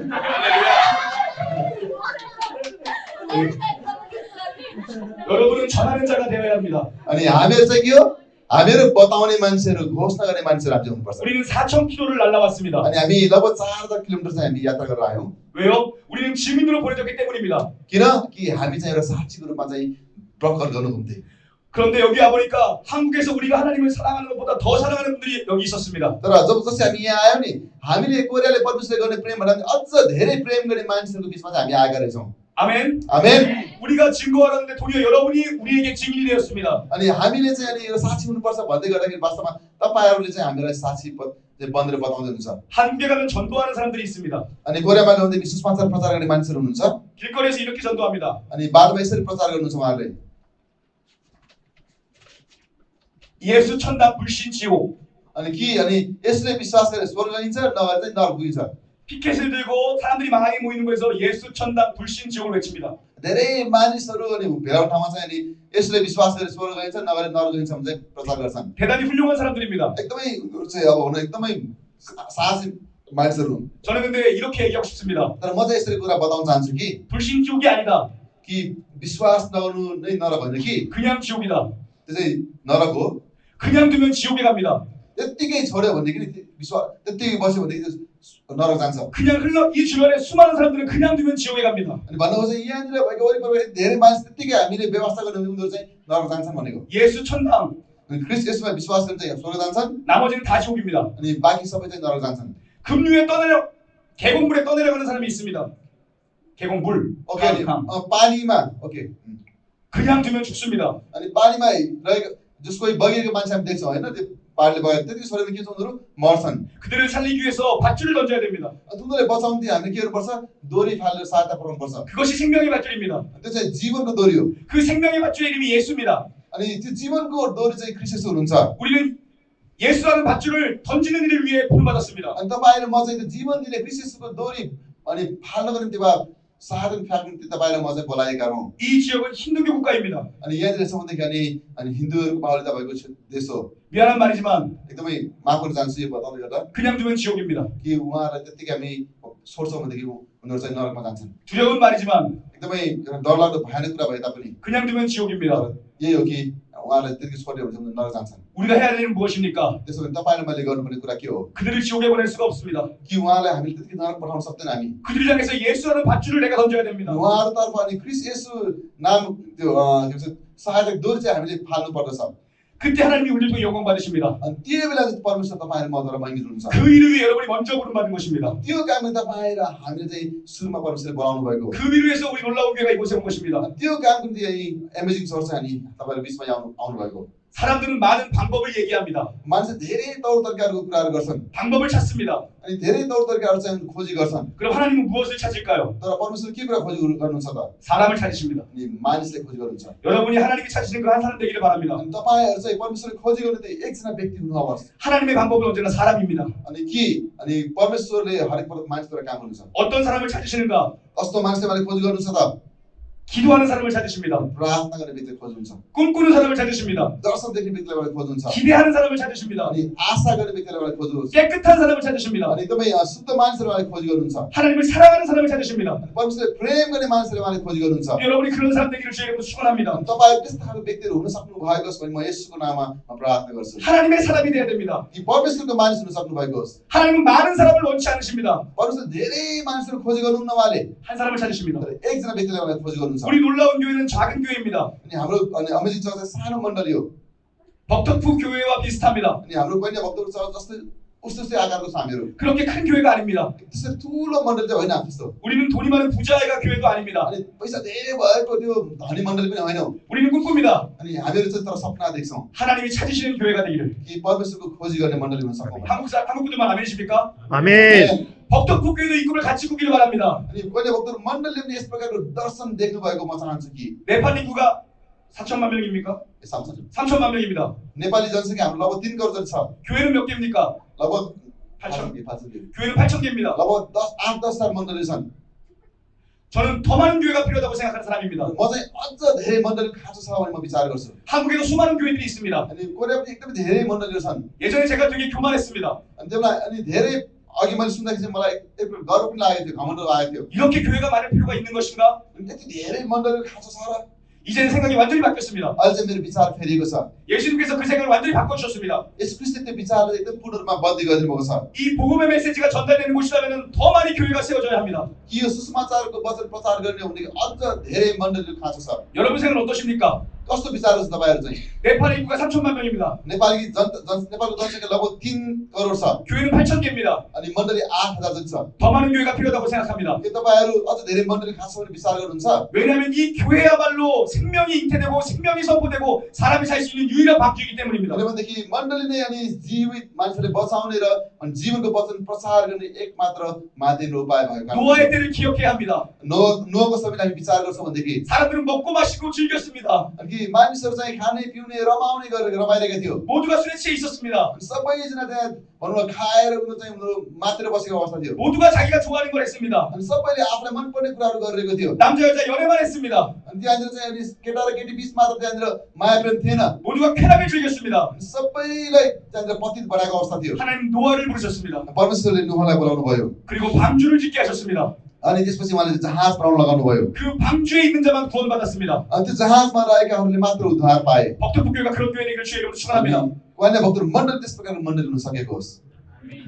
여러분은 전하는 자가 되어야 합니다. अनि हामीहरू चाहिँ के हो? हामीहरू बताउने मान्छेहरू घोषणा गर्ने मान्छेहरू हामी हुनुपर्छ। 우리는 4,000km를 날라왔습니다. अनि हामी लगभग 4000 किलोमिटर चाहिँ हामी यात्रा गरेर आयौँ। 왜요? 우리는 증인으로 보내졌기 때문입니다. किनकि हामी चाहिँ एउटा साक्षीको रूपमा चाहिँ प्रकट गर्नुहुन्थ्यो। 그런데 여기 와보니까 한국에서 우리가 하나님을 사랑하는 것보다 더 사랑하는 분들이 여기 있었습니다. तर जब जसै हामी यहाँ आयौँ नि हामीले कोरियाले परमेश्वरले गर्ने प्रेम भन्दा पनि अझ धेरै प्रेम गर्ने मान्छेहरूको बिचमा चाहिँ हामी आएका रहेछौँ। 아멘. आमेन। 우리가 증거하는데 도리어 여러분이 우리에게 증인이 되었습니다. अनि हामीले चाहिँ अनि एउटा साक्षी हुनुपर्छ भन्दै गर्दाखेरि वास्तवमा तपाईहरूले चाहिँ हामीलाई साक्षी चाहिँ बनेर बताउँदै हुनुहुन्छ। 한국에 가면 전도하는 사람들이 있습니다. अनि कोरियामा गउँदै सुसमाचार प्रचार गर्ने मान्छेहरू हुनुहुन्छ। 길거리에서 이렇게 전도합니다. अनि बाटोमा यसरी प्रचार गर्नुहुन्छ उहाँहरूले। 예수 천당 불신 지옥. अनि अनि यसले विश्वास गरेर स्वर्ग गइन्छ नभए चाहिँ नरक गइन्छ। 피켓을 들고 사람들이 많이 모이는 곳에서 예수 천당 불신 지옥을 외칩니다. धेरै मानिसहरू अनि भेला ठाउँमा चाहिँ अनि यसले विश्वास गरेर स्वर्ग गइन्छ नभए नरक गइन्छ भने चाहिँ प्रचार गर्छन्। 대단히 훌륭한 사람들입니다. एकदमै चाहिँ अब हुन एकदमै साहसी मानिसहरू हुन्। 저는 근데 이렇게 얘기하고 싶습니다. तर म चाहिँ यसरी कुरा बताउन चाहन्छु कि 불신 지옥이 아니다. विश्वास नगर्नु नै नरक होइन कि 그냥 지옥이다. त्यो चाहिँ नरक हो। 그냥 두면 지옥에 갑니다. त्यत्तिकै छोड्यो भनेदेखि विश्वास त्यत्तिकै बस्यो भनेदेखि नरक जान्छ। 그냥 흘러 이 주변에 수많은 사람들은 그냥 두면 지옥에 갑니다. अनि भन्नुको चाहिँ यहाँनिर भएको वरिपरि धेरै मानिस त्यत्तिकै हामीले व्यवस्था गर्ने उनीहरू चाहिँ नरक जान्छन् भनेको। 예수 천당. अनि ख्रिस्ट यसमा विश्वास गर्ने चाहिँ स्वर्ग जान्छन् 나머지는 다 지옥입니다. अनि बाँकी सबै चाहिँ नरक जान्छन्। 급류에 계곡물에 떠내려가는 사람이 있습니다. 계곡물. ओके अनि पानीमा ओके 그냥 두면 죽습니다. अनि पानीमा रहेको जसको बगेको मान्छे हामी देख्छौँ होइन त्यो पानीले बगेर त्यति छोडेर के छ उनीहरू मर्छन्। 그들을 살리기 위해서 밧줄을 던져야 됩니다. उनीहरूले बचाउनु थियो हामीले के गर्नुपर्छ दोरी फालेर सहायता पुर्याउनुपर्छ। 그것이 생명의 밧줄입니다. त्यो चाहिँ जीवनको दोरी हो। 그 생명의 밧줄의 이름이 예수입니다. अनि त्यो जीवनको दोरी चाहिँ ख्रिस्ट येशू हुनुहुन्छ। 우리는 예수라는 밧줄을 던지는 일을 위해 부름받았습니다. अनि तपाईले म चाहिँ त्यो जीवन दिने ख्रिस्ट येशूको दोरी अनि फाल्नको निम्ति वा सहायता फ्याँक्नु निम्ति तपाईले म चाहिँ बोलाएका हौँ। 이 지역은 हिन्दू 교국가입니다. अनि यहाँनिर सम्बन्धी अनि हिन्दूहरूको बाहुल्यता भएको देश हो। 미안한 말이지만 एकदमै माफ गर्न चाहन्छु यो बताउँदै गर्दा 그냥 두면 지옥입니다. कि उहाँहरूलाई त्यत्तिकै हामी सोर्छ भनेदेखि उनीहरू चाहिँ नरकमा जान्छन्। 두려운 말이지만 एकदमै डरलाग्दो भयानक कुरा भए तापनि 그냥 두면 지옥입니다. यही हो कि उहाँलाई त्यतिकै छोड्यो भने चाहिँ उनीहरू नरक जान्छन्। 우리가 해야 되는 무엇입니까? त्यसो भने तपाईँ र मैले गर्नुपर्ने कुरा के हो 그들을 지옥에 보낼 수가 없습니다. कि उहाँलाई हामीले त्यतिकै नरक पठाउन सक्दैन हामी। 그들을 향해서 예수라는 밧줄을 내가 던져야 됩니다. उहाँहरूतर्फ अनि क्रिस येशू नाम त्यो के भन्छ सहायक डोरी चाहिँ हामीले फाल्नु पर्दछ। 그때 하나님이 우리를 통해 영광 받으십니다. अनि त्यो बेला चाहिँ परमेश्वर तपाईँ र मद्वारा महिमा हुनुहुन्छ। 그 일을 위해 여러분이 먼저 부름받은 것입니다. त्यो काममा तपाईँ र हामीले चाहिँ सुरुमा परमेश्वरले बोलाउनु भएको हो। 그 일을 위해서 우리 놀라운 교회가 이곳에 온 것입니다. अनि त्यो कामको निम्ति यही एमेजिङ चर्च चाहिँ हामी तपाईँको बिचमा आउनु भएको हो। 사람들은 많은 방법을 얘기합니다. मान्छे धेरै तौर तरिकाहरूको कुराहरू गर्छन् 방법을 찾습니다. अनि धेरै तौर तरिकाहरू चाहिँ खोजी गर्छन्। 그럼 하나님은 무엇을 찾을까요? तर परमेश्वरले के कुरा खोजी गर्नुहुन्छ त? 사람을 찾으십니다. अनि मानिसले खोजी गर्नुहुन्छ। 여러분이 하나님이 찾으시는 그 한 사람 되기를 바랍니다. अनि तपाईँहरू चाहिँ परमेश्वरले खोजी गर्ने त एकजना व्यक्ति हुनु हवस्। 하나님의 방법은 언제나 사람입니다. अनि परमेश्वरले हरेक पटक मानिसद्वारा काम गर्नुहुन्छ। 어떤 사람을 찾으시는가? कस्तो मानिसले मैले खोजी गर्नुहुन्छ त? 기도하는 사람을 찾으십니다. प्रार्थना गर्ने व्यक्तिले खोज्नुहुन्छ। 꿈꾸는 사람을 찾으십니다. दर्शन देख्ने व्यक्तिले मैले खोज्नुहुन्छ। 기대하는 사람을 찾으십니다. अनि आशा गर्ने व्यक्तिले मैले खोज्नुहुन्छ। 깨끗한 사람을 찾으십니다. अनि एकदमै शुद्ध मानिसहरू मैले खोजी गर्नुहुन्छ। 하나님을 사랑하는 사람을 찾으십니다. अनि परमेश्वरले प्रेम गर्ने मानिसले मैले खोजी गर्नुहुन्छ। 여러분이 그런 사람 되기를 주의 이름으로 축원합니다. अनि तपाईहरु त्यस्तो खालको व्यक्तिहरू हुन सक्नु भएको होस् भने म येशूको नाममा प्रार्थना गर्छु। 하나님의 사람이 되어야 됩니다. कि परमेश्वरको मानिस हुन सक्नु भएको होस्। 하나님은 많은 사람을 원치 않으십니다. परमेश्वर धेरै मानिसहरू खोजी गर्नुहुन्न उहाँले। 한 사람을 찾으십니다. तर एकजना व्यक्तिले मलाई खोजी गर्नुहुन्छ। 우리 놀라운 교회는 작은 교회입니다. अनि अमेजिङ चर्च चाहिँ सानो मण्डली हो। 벅덕프 교회와 비슷합니다. अनि हाम्रो कन्या भक्तपुर चर्च जस्तै उस्तै आकारको छ हामीहरू। 그렇게 큰 교회가 아닙니다. त्यसरी ठुलो मण्डली चाहिँ होइन त्यस्तो। 우리는 돈이 많은 부자애가 교회도 아닙니다. अनि पैसा धेरै भएको त्यो धनी मण्डली पनि होइन। 우리는 꿈꿉니다. अनि हामीहरू चाहिँ तर सपना देख्छौँ 하나님이 찾으시는 교회가 되기를. कि परमेश्वरको खोजी गर्ने मण्डली हुन सकौँ। 한국 분들만 아멘이십니까? 아멘. 벅덕프 교회도 이 꿈을 같이 꾸기를 바랍니다. अनि कन्या भक्तपुर मण्डलीले पनि यस प्रकारको दर्शन देख्नु भएको म चाहन्छु कि 네팔 인구가 4천만 명입니까? 3천만 명입니다. नेपाली जनसङ्ख्या हाम्रो लगभग 3 करोड जति छ। 교회는 몇 개입니까? लगभग 8천. 8,000 교회는 8천 개입니다. लगभग 8-10 मण्डली छन्। 저는 더 많은 교회가 필요하다고 생각하는 사람입니다. म चाहिँ अझ धेरै मण्डली खाँचो छ भने म विचार गर्छु। 한국에도 수많은 교회들이 있습니다. अनि कोरिया पनि एकदमै धेरै मण्डलीहरू छन्। 예전에 제가 되게 교만했습니다. अनि त्यसलाई अनि धेरै अघि मैले सुन्दाखेरि चाहिँ मलाई एक गर्व पनि लागेको थियो, घमण्ड लागेको थियो। 이렇게 교회가 많을 필요가 있는 것인가? अनि त्यति धेरै मण्डली खाँचो छ र? 이제는 생각이 완전히 바뀌었습니다. अहिले चाहिँ मेरो विचार फेरिएको छ। 예수님께서 그 생각을 완전히 바꿔주셨습니다. यस ख्रीष्टले त्यो विचारलाई एकदम पूर्ण रूपमा बदली गरिदिनु भएको छ। 이 복음의 메시지가 전달되는 곳이라면 더 많이 교회가 세워져야 합니다. कि यो सुसमाचारको वचन प्रचार गर्ने हो भने अझ धेरै मण्डलीहरू खाँचो छ। 여러분 생각은 어떠십니까? कस्तो विचार छ तपाईँहरू चाहिँ? 네팔의 인구가 3천만 명입니다. नेपालको जनसङ्ख्या लगभग 3 करोड छ। 교회는 8천 개입니다. अनि मण्डली 8,000 जति छ। 더 많은 교회가 필요하다고 생각합니다. के तपाईँहरू अझ धेरै मण्डली खाँचो भने विचार गर्नुहुन्छ? 왜냐하면 이 교회야말로 생명이 잉태되고 생명이 선포되고 사람이 살 수 있는 유일한 방주이기 때문입니다. किनभनेदेखि मण्डली नै अनि जीवित मान्छेले बचाउने र अनि जीवनको वचन प्रचार गर्ने एकमात्र माध्यम र उपाय भएको कारण। 노아의 때를 기억해야 합니다. नोको समयलाई हामी विचार गर्छौँ भनेदेखि 사람들은 먹고 마시고 즐겼습니다. अनि कि मानिसहरू चाहिँ खाने पिउने रमाउने गरेर रमाइरहेका थियो। 모두가 술에 취해 있었습니다. अनि सबैजना त्यहाँ भनौँ न खाएर उनीहरू चाहिँ उनीहरू मातेर बसेको अवस्था थियो। 모두가 자기가 좋아하는 걸 했습니다. अनि सबैले आफूलाई मनपर्ने कुराहरू गरिरहेको थियो। 남자 여자 연애만 했습니다. अनि त्यहाँनिर चाहिँ अनि केटा र केटी बिच मात्र त्यहाँनिर माया प्रेम थिएन। 모두가 쾌락을 즐겼습니다. अनि सबैलाई त्यहाँनिर पतित बढाएको अवस्था थियो। 하나님 노아를 부르셨습니다. परमेश्वरले नुहलाई बोलाउनु भयो। 그리고 방주를 짓게 하셨습니다. अनि त्यसपछि उहाँले जहाज बनाउन लगाउनु भयो। 그 방주에 있는 자만 구원받았습니다. अनि त्यो जहाजमा रहेकाहरूले मात्र उद्धार पाए। 벅덕북교회가 그런 교회 되기를 주의 이름으로 축원합니다. कन्या भक्तहरू मण्डली त्यस प्रकारको मण्डली हुन सकेको होस्।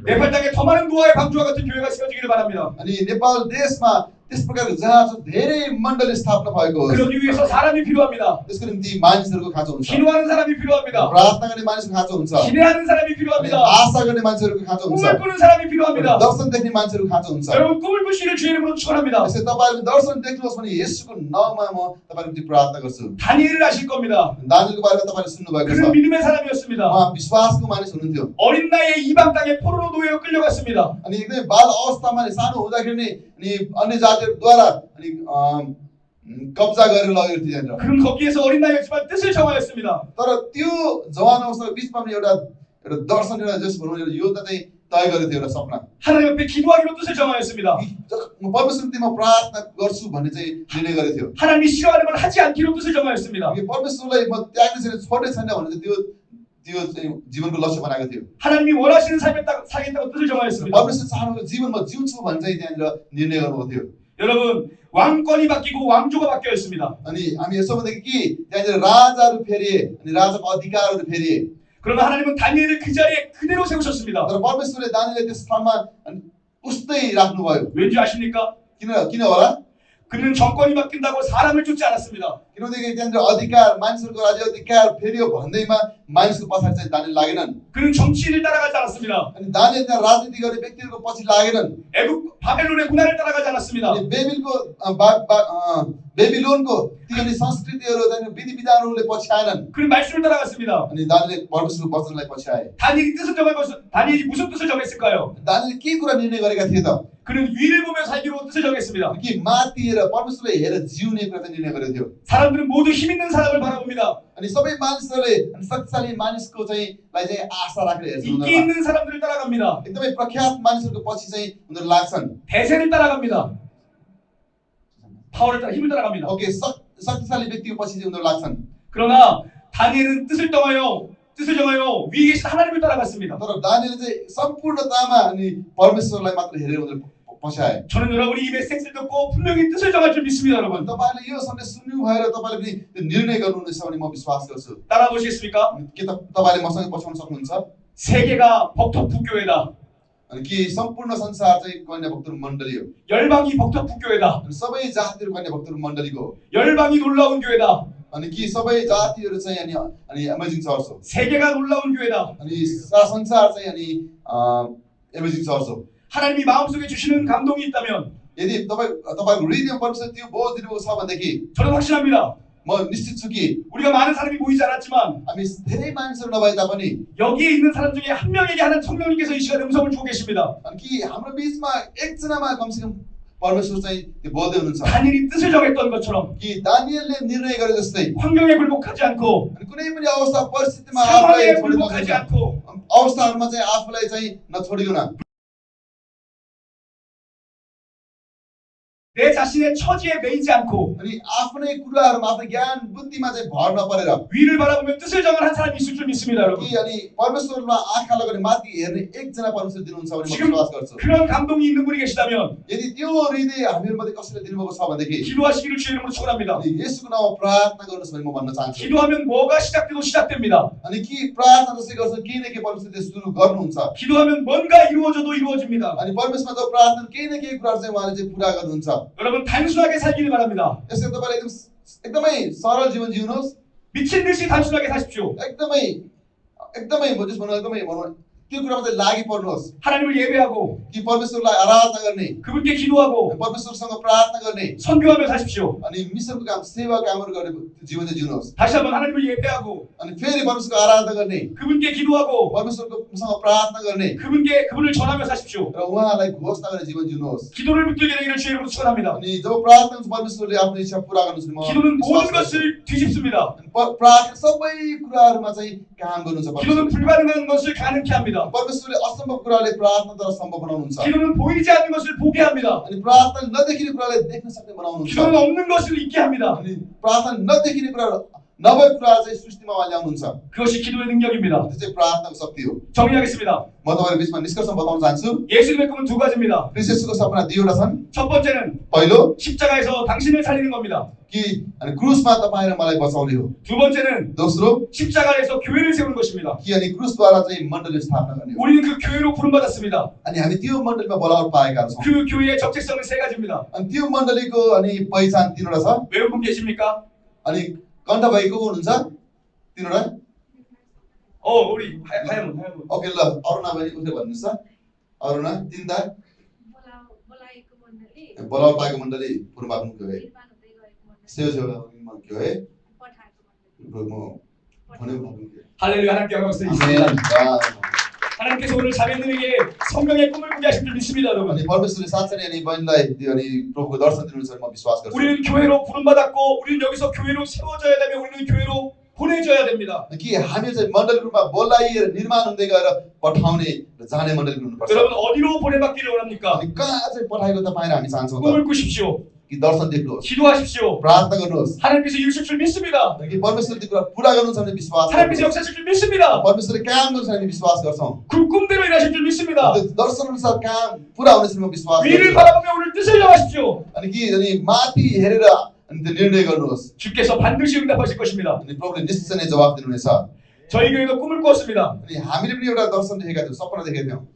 네팔 땅에 더 많은 노아의 방주와 같은 교회가 세워지기를 바랍니다. अनि नेपाल देशमा त्यस प्रकारको जहाज धेरै मण्डली स्थापना भएको होस्। 그러기 위해서 사람이 필요합니다. त्यसको निम्ति मानिसहरूको खाँचो हुन्छ। 기도하는 사람이 필요합니다. प्रार्थना गर्ने मानिसको खाँचो हुन्छ। 기대하는 사람이 अनि 필요합니다. आशा गर्ने मान्छेहरूको खाँचो हुन्छ। 꿈을 꾸는 사람이 필요합니다. दर्शन देख्ने मान्छेहरूको खाँचो हुन्छ। 여러분 꿈을 꾸시기를 주의 이름으로 축원합니다. यसै तपाईहरुले दर्शन देख्नुहोस् भने येशूको नाममा म तपाईहरुको निम्ति प्रार्थना गर्छु। 다니엘을 아실 겁니다. दानियलको बारेमा तपाईले सुन्नु भएको छ। 그는 믿음의 사람이었습니다. उहाँ विश्वासको मानिस हुनुहुन्थ्यो। 어린 나이에 이방 땅에 포로로 노예로 끌려갔습니다. अनि एकदमै बाल अवस्थामा सानो हुँदाखेरि नै अनि अन्य जातिहरूद्वारा अनि कब्जा गरेर लगेको थियो त्यहाँनिर। 그는 거기에서 어린 나이였지만 뜻을 정하였습니다. तर त्यो जवान अवस्थाको बिचमा पनि एउटा दर्शन एउटा जस भनौँ एउटा योद्धा चाहिँ तय गरेको थियो एउटा सपना। 하나님 앞에 기도하기로 뜻을 정하였습니다. म परमेश्वरको निम्ति म प्रार्थना गर्छु भन्ने चाहिँ निर्णय गरेको थियो। 하나님이 싫어하는 걸 하지 않기로 뜻을 정하였습니다. परमेश्वरलाई म त्याग्ने छैन छोड्ने छैन भने चाहिँ त्यो त्यो चाहिँ जीवनको लक्ष्य बनाएको थियो। 하나님이 원하시는 삶을 살겠다고 뜻을 정하였습니다. परमेश्वर चाहनुको जीवनमा जिउँछु भने चाहिँ त्यहाँनिर निर्णय गर्नुभएको थियो। 여러분 왕권이 바뀌고 왕조가 바뀌어 있습니다. अनि हामी यसो भनेदेखि कि त्यहाँनिर राजाहरू फेरिए अनि राजाको अधिकारहरू फेरिए। 그러나 하나님은 다니엘을 그 자리에 그대로 세우셨습니다. तर परमेश्वरले दानिएललाई त्यस स्थानमा उस्तै राख्नुभयो। 왠지 아십니까? किन होला? 그는 정권이 바뀐다고 사람을 쫓지 않았습니다. किनभनेदेखि त्यहाँनिर अधिकार मानिसहरूको राज्य अधिकार फेरियो भन्दैमा मानिसको पछाडि चाहिँ दानिएल लागेनन्। 그는 정치인을 따라가지 않았습니다. अनि दानिएल त्यहाँ राजनीति गर्ने व्यक्तिहरूको पछि लागेनन्। 애국 바벨론의 문화를 따라가지 않았습니다. अनि बेबिलोनको ती अनि संस्कृतिहरू त्यहाँनिर विधि विधानहरूले पछि आएनन्। 그는 말씀을 따라갔습니다. अनि दानिएलले परमेश्वरको वचनलाई पछि आए। 다니엘이 뜻을 정한 것은 다니엘이 무슨 뜻을 정했을까요? दानिएलले के कुरा निर्णय गरेका थिए त? 그는 위를 보며 살기로 뜻을 정했습니다. कि माथि हेरेर परमेश्वरले हेरेर जिउने कुरा चाहिँ निर्णय गरेको थियो। 사람들은 모두 힘 있는 사람을 바라봅니다. अनि सबै मानिसहरूले अनि शक्तिशाली मानिसको चाहिँ आशा राखेर हेर्छन्। 인기 उनीहरू 있는 사람들을 따라갑니다. एकदमै प्रख्यात मानिसहरूको पछि चाहिँ उनीहरू लाग्छन्। 대세를 따라갑니다. 파워를 따라 힘을 따라갑니다. ओके शक्तिशाली व्यक्तिको पछि चाहिँ उनीहरू लाग्छन्। 그러나 다니엘은 뜻을 정하여 위에 계신 하나님을 따라갔습니다. तर दानिएलले चाहिँ सम्पूर्णतामा अनि परमेश्वरलाई मात्र हेरेर उनीहरू पछि आए। 저는 여러분이 이 메시지를 듣고 분명히 뜻을 정할 줄 믿습니다, 여러분. तपाईले यो सन्देश सुन्नु भएर तपाईले पनि त्यो निर्णय गर्नुहुनेछ भने म विश्वास गर्छु। 따라 보시겠습니까? के तपाईले मसँग पछाउन सक्नुहुन्छ? 세계가 벅터북교회다. अनि कि सम्पूर्ण संसार चाहिँ कन्या भक्तहरू मण्डली हो। 열방이 벅터북교회다. अनि सबै जातिहरू कन्या भक्तहरू मण्डलीको हो। 열방이 놀라운 교회다. अनि कि सबै जातिहरू चाहिँ अनि अमेजिङ चर्च हो। 세계가 놀라운 교회다. अनि सारा संसार चाहिँ अनि अमेजिङ चर्च हो। 하나님이 마음속에 주시는 감동이 있다면 यदि तपाईको हृदयमा परमेश्वर त्यो बोध दिनुभएको छ भनेदेखि 저는 확신합니다. म निश्चित छु कि 우리가 많은 사람이 모이지 않았지만 हामी धेरै मानिसहरू नभए तापनि 여기에 있는 사람 중에 한 명에게 하는 성령님께서 이 시간에 음성을 주고 계십니다. अनि कि हाम्रो बीचमा एकजनामा कमसेकम परमेश्वर चाहिँ त्यो बोल्दै हुनुहुन्छ 다니엘이 뜻을 정했던 것처럼 कि दानिएलले निर्णय गरे जस्तै 환경에 굴복하지 않고 अनि कुनै पनि अवस्था परिस्थितिमा 상황에 आफूलाई छोडेर 굴복하지 नजान्छ। 않고 अवस्थाहरूमा चाहिँ आफूलाई चाहिँ नछोडिकन 내 자신의 처지에 매이지 않고 अनि आफ्नै कुराहरूमा आफ्नो ज्ञान बुद्धिमा चाहिँ भर नपरेर 위를 바라보며 뜻을 정한 한 사람이 있을 줄 믿습니다, 여러분. कि अनि परमेश्वरमा आँखा लगाउने माथि हेर्ने एकजना परमेश्वर दिनुहुन्छ भने म 지금 विश्वास गर्छु। 그런 감동이 있는 분이 계시다면 यदि त्यो हृदय हामीहरूमध्ये कसैले दिनुभएको छ भनेदेखि 기도하시기를 주의 이름으로 축원합니다. अनि येशूको नाममा प्रार्थना गर्नुहोस् भने म भन्न चाहन्छु। 기도하면 뭐가 시작되고 시작됩니다. अनि कि प्रार्थना जसै गर्छ केही न केही परमेश्वरले सुरु गर्नुहुन्छ। 기도하면 뭔가 이루어져도 이루어집니다. अनि परमेश्वरमा जब प्रार्थना केही न केही कुराहरू चाहिँ उहाँले चाहिँ पुरा गर्नुहुन्छ। 여러분 단순하게 살기를 바랍니다. यसरी तपाईले एकदमै सरल जीवन जिउनुहोस्। 미친 듯이 단순하게 사십시오. एकदमै भनौँ त्यो कुरामा चाहिँ लागि पर्नुहोस् 하나님을 예배하고 कि परमेश्वरलाई आराधना गर्ने, 그분께 기도하고 परमेश्वरसँग प्रार्थना गर्ने 선교하며 사십시오. अनि मिसनको काम सेवा कामहरू गर्ने जीवन चाहिँ जिउनुहोस्। 다시 한번 하나님을 예배하고 अनि फेरि परमेश्वरको आराधना गर्ने, 그분께 기도하고 परमेश्वरकोसँग प्रार्थना गर्ने 그분을 전하며 사십시오. र उहाँलाई घोषणा गर्ने जीवन जिउनुहोस्। 기도를 붙들게 되기를 주의 이름으로 축원합니다. अनि जब प्रार्थना हुन्छ परमेश्वरले आफ्नो इच्छा पूरा गर्नुहुन्छ भने म 기도는 모든 विश्वास गर्छु। 것을 뒤집습니다. प्रार्थना सबै कुराहरूमा चाहिँ काम गर्नुहुन्छ 기도는 परमेश्वरले। 불가능한 것을 가능케 합니다. परमेश्वरले असम्भव कुराले प्रार्थनाद्वारा सम्भव बनाउनुहुन्छ। 기도는 보이지 않는 것을 보게 합니다. अनि प्रार्थना नदेखिने कुरालाई देख्न सक्ने बनाउनुहुन्छ। 기도는 없는 것을 있게 합니다. अनि प्रार्थना नदेखिने कुरा नभएको कुरा चाहिँ सृष्टिमा उहाँले ल्याउनुहुन्छ। 그것이 기도의 능력입니다. त्यो चाहिँ प्रार्थनाको शक्ति हो। 정리하겠습니다. म तपाईँको बिचमा निष्कर्ष बताउन चाहन्छु। 예수님의 꿈은 두 가지입니다. क्रिस्चियसको सपना दुईवटा छन्। 첫 번째는 पहिलो 십자가에서 당신을 살리는 겁니다. कि अनि क्रुसमा तपाईँ र मलाई बचाउने हो। 두 번째는 दोस्रो 십자가에서 교회를 세우는 것입니다. कि अनि क्रुसद्वारा चाहिँ मण्डली स्थापना गर्ने हो। 우리는 그 교회로 부름받았습니다. अनि हामी त्यो मण्डलीमा बोलावट पाएका छौँ। 그 교회의 적재성은 세 가지입니다. अनि त्यो मण्डलीको अनि पहिचान तीनवटा छ। 외운 분 계십니까? अनि कण्ठ भएको हुनुहुन्छ तीनवटा। 우리 하얀 분. ओके ल अरुणा बहिनी उसले भन्नुहोस् त। अरुणा तीनटा बोलाएको मण्डली, बोलावट पाएको मण्डली पूर्वबाग्नु 교회 निर्माण हुँदै गएको मण्डली, सेवा 교회 पठाएको मण्डली। 뭐 보내고 할렐루야. 하나님께 영광 아멘. 드리겠습니다. 하나님께서 오늘 자매들에게 성경의 꿈을 꾸게 하신 줄 믿습니다, 여러분. अनि परमेश्वरले साँच्चै अनि बहिनीलाई त्यो अनि प्रभुको दर्शन दिनुहुन्छ भने म विश्वास गर्छु। 우리는 교회로 부름받았고 우리는 여기서 교회로 세워져야 되며 우리는 교회로 보내줘야 됩니다. कि हामी चाहिँ मण्डली रूपमा बोलाइएर निर्माण हुँदै गएर पठाउने र जाने मण्डली हुनुपर्छ। 여러분 어디로 보내받기를 원합니까? अनि कहाँ चाहिँ पठाएको तपाईँ र हामी चाहन्छौँ त? 꿈을 꾸십시오. कि दर्शन देख्नुहोस्, 기도하십시오. प्रार्थना गर्नुहोस्। 하나님께서 이루실 줄 믿습니다. कि परमेश्वरले कुरा पुरा गर्नुहुन्छ भने विश्वास 하나님께서 गर्नुहोस्। 역사하실 줄 믿습니다. परमेश्वरले काम गर्नुहुन्छ भने विश्वास गर्छौँ। 그 꿈대로 일하실 줄 믿습니다. त्यो दर्शन अनुसार काम पुरा हुनेछ भने म विश्वास 위를 गर्छु। 바라보며 오늘 뜻을 정하십시오. अनि माथि हेरेर अनि त्यो निर्णय गर्नुहोस्। 주께서 반드시 응답하실 것입니다. अनि प्रभुले निश्चय नै जवाफ दिनुहुनेछ। 저희 교회도 꿈을 꾸었습니다. अनि हामीले पनि एउटा दर्शन देखेका थियौँ, सपना देखेका थियौँ।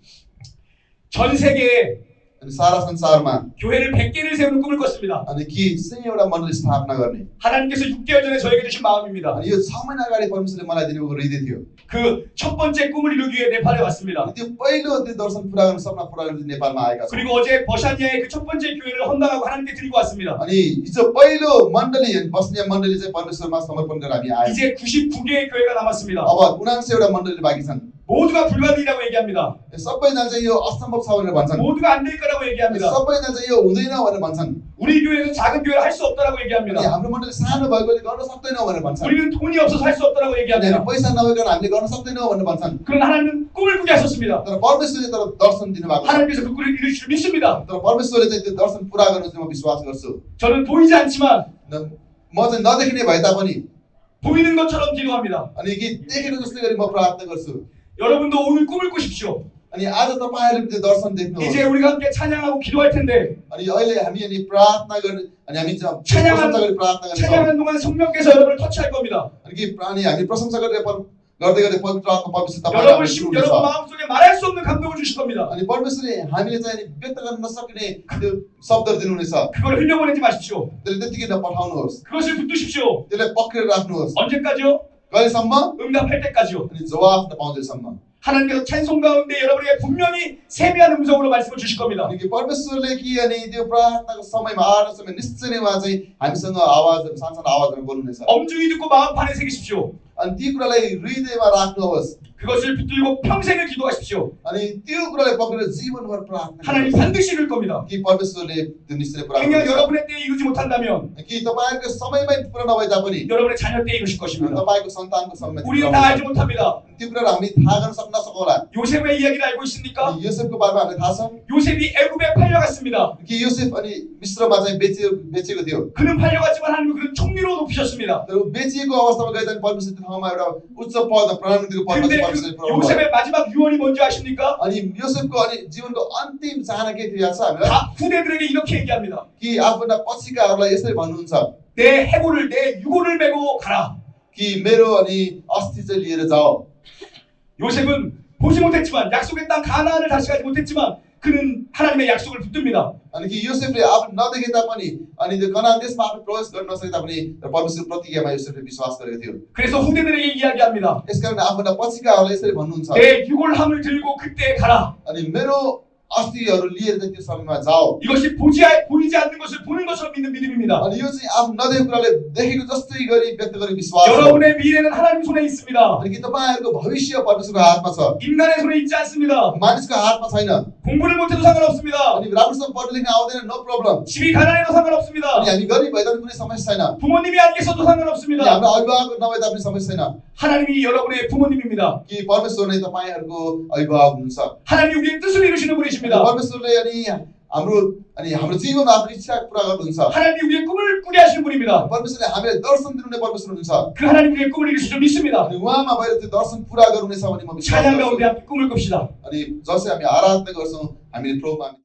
전 세계에 अनि सारा संसारमा 교회를 100개를 세우는 꿈을 꿨습니다. अनि कि 100 एउटा मण्डली स्थापना गर्ने। 하나님께서 6개월 전에 저에게 주신 마음입니다. अनि यो 6 महिना अगाडि परमेश्वरले मलाई दिनुभएको हृदय थियो। 그 첫 번째 꿈을 이루기 위해 네팔에 왔습니다. अनि त्यो पहिलो त्यो दर्शन पुरा गर्न सपना पुरा गर्न नेपालमा आएका छौँ। 그리고 어제 버샤니아의 그 첫 번째 교회를 헌당하고 하나님께 드리고 왔습니다. अनि हिजो पहिलो मण्डली बस्ने मण्डली चाहिँ परमेश्वरमा समर्पण गरेर हामी आयौँ। 이제 99개의 교회가 남았습니다. अब 79 वटा मण्डली बाँकी छन्। 모두가 불가능이라고 얘기합니다. सबैजना चाहिँ यो असम्भव छ भनेर भन्छन्। 모두가 안 될 거라고 얘기합니다. सबैजना चाहिँ यो हुँदैन भनेर भन्छन्। 우리 교회는 작은 교회를 할 수 없다라고 अनि 얘기합니다. हाम्रो मण्डली सानो भएकोले गर्न सक्दैनौँ भनेर भन्छन्। 우리는 돈이 없어서 할 수 없다라고 अनि 얘기합니다. पैसा नभइकन हामीले गर्न सक्दैनौँ भनेर भन्छन्। 그러나 하나님은 꿈을 꾸게 하셨습니다. तर परमेश्वरले तर दर्शन दिनुभएको छ। 하나님께서 그 꿈을 이루실 줄 믿습니다. तर परमेश्वरले चाहिँ त्यो दर्शन पुरा गर्नु चाहिँ म विश्वास गर्छु। 저는 보이지 않지만 म चाहिँ नदेखिने भए तापनि 보이는 것처럼 기도합니다. अनि कि देखेको जस्तै गरी म प्रार्थना गर्छु। 여러분도 오늘 꿈을 꾸십시오. अनि आज तपाईँहरूले त्यो दर्शन देख्नुहोस्। 이제 우리가 함께 찬양하고 기도할 텐데 अनि अहिले हामी अनि प्रार्थना गर्ने अनि हामी चाहिँ 찬양하는 प्रशंसा गरी प्रार्थना गर्छौँ। 찬양하는 동안 성령께서 여러분을 터치할 겁니다. अनि कि हामी प्रशंसा गरेर गर्दै गर्दै पवित्र आत्मा परमेश्वर 여러분 तपाईँलाई 여러분 마음속에 말할 수 없는 감동을 주실 겁니다. अनि परमेश्वरले हामीले चाहिँ नि व्यक्त गर्न नसक्ने त्यो शब्दहरू दिनुहुनेछ। 그걸 흘려보내지 마십시오. त्यसले त्यतिकै नपठाउनुहोस्। 그것을 붙드십시오. त्यसलाई पक्रेर राख्नुहोस्। 언제까지요? कहिलेसम्म? 응답할 때까지요. अनि जवाफ नपाउँदैसम्म। 하나님께서 찬송 가운데 여러분에게 분명히 세미한 음성으로 말씀을 주실 겁니다. अनि कि परमेश्वरले कि अनि त्यो प्रार्थनाको समयमा आराधना समय निश्चय नै उहाँ चाहिँ हामीसँग आवाज सानसानो आवाजमा बोल्नुहुनेछ। 엄중히 듣고 마음판에 새기십시오. अनि ती कुरालाई हृदयमा राख्नुहोस्। 그것을 붙들고 평생을 기도하십시오. अनि त्यो कुरालाई पक्रेर जीवनभर प्रार्थना 하나님 गर्नुहोस्। 반드시 이룰 겁니다. कि परमेश्वरले त्यो निश्चय पुरा 그냥 गर्नुहुन्छ। 여러분의 때에 이루지 못한다면 कि तपाईँहरूको समयमै पुरा नभए तापनि 여러분의 자녀 때에 이루실 것입니다. तपाईँको सन्तानको समयमा त्यो 우리는 पुरा 다 알지 हुन्छ। 못합니다. त्यो कुराहरू हामी थाहा गर्न नसकौँला। 요셉의 이야기를 알고 있습니까? अनि योसेफको बारेमा हामीलाई थाहा छ 요셉이 애굽에 팔려갔습니다. कि योसेफ अनि मिश्रमा चाहिँ बेचेको थियो। 그는 팔려갔지만 하나님은 그를 총리로 높이셨습니다. तर ऊ बेचिएको अवस्थामा गए तापनि परमेश्वर त्यो ठाउँमा एउटा उच्च पद प्रधानमन्त्रीको पदमा 근데 चाहिँ 그 परमेश्वरले पुऱ्याउनु भयो। 요셉의 마지막 유언이 뭔지 아십니까? अनि योसेफको अनि जीवनको अन्तिम चाहना के थियो याद छ हामीलाई? 다 후대들에게 이렇게 얘기합니다. कि आफूभन्दा पछिकाहरूलाई यसरी भन्नुहुन्छ 내 해골을 내 유골을 메고 가라. कि मेरो अनि अस्थि चाहिँ लिएर जाओ। 요셉은 보지 못했지만 약속의 땅 가나안을 다시 가지 못했지만 그는 하나님의 약속을 붙듭니다. अनि कि योसेफले आफू नदेखे तापनि अनि त्यो कनान देशमा आफू प्रवेश गर्न नसके तापनि परमेश्वर प्रतिज्ञामा योसेफले विश्वास गरेको थियो। 그래서 후대들에게 이야기합니다. यसकारण आफूभन्दा पछिकाहरूलाई यसरी भन्नुहुन्छ 내 유골함을 들고 그때 가라. अनि मेरो अस्थिहरू लिएर चाहिँ त्यो समयमा जाओ। 이것이 보이지 않는 것을 보는 것처럼 믿는 믿음입니다. अनि यो चाहिँ आफू नदेखेको कुराले देखेको जस्तै गरी व्यक्त गरी विश्वास हो। 여러분의 미래는 하나님 손에 있습니다. अनि कि तपाईँहरूको भविष्य परमेश्वरको हातमा छ, 인간의 손에 있지 않습니다. मानिसको हातमा छैन। 공부를 못해도 상관없습니다. अनि राम्रोसँग पढ्न लेख्न आउँदैन, नो प्रब्लम। 집이 가난해도 상관없습니다. अनि हामी गरिब भए तापनि कुनै समस्या छैन। 부모님이 안 계셔도 अनि 상관없습니다. हाम्रो अभिभावक नभए तापनि समस्या छैन। 하나님이 여러분의 부모님입니다. कि परमेश्वर नै तपाईँहरूको अभिभावक हुनुहुन्छ। 하나님 우리의 뜻을 이루시는 분이십니다. परमेश्वरले अनि हाम्रो जीवनमा आफ्नो इच्छा पुरा गर्नुहुन्छ। 하나님이 우리의 꿈을 꾸게 하시는 분입니다. परमेश्वरले हामीलाई दर्शन दिनुहुने परमेश्वर हुनुहुन्छ। 그 하나님 우리의 꿈을 이루실 줄 믿습니다. अनि उहाँमा भएर त्यो दर्शन पुरा गर्नुहुनेछ भने म विश्वास 찬양 गर्छु। 가운데 함께 꿈을 꿉시다. अनि जसै हामी आराधना गर्छौँ हामीले प्रभुमा हामी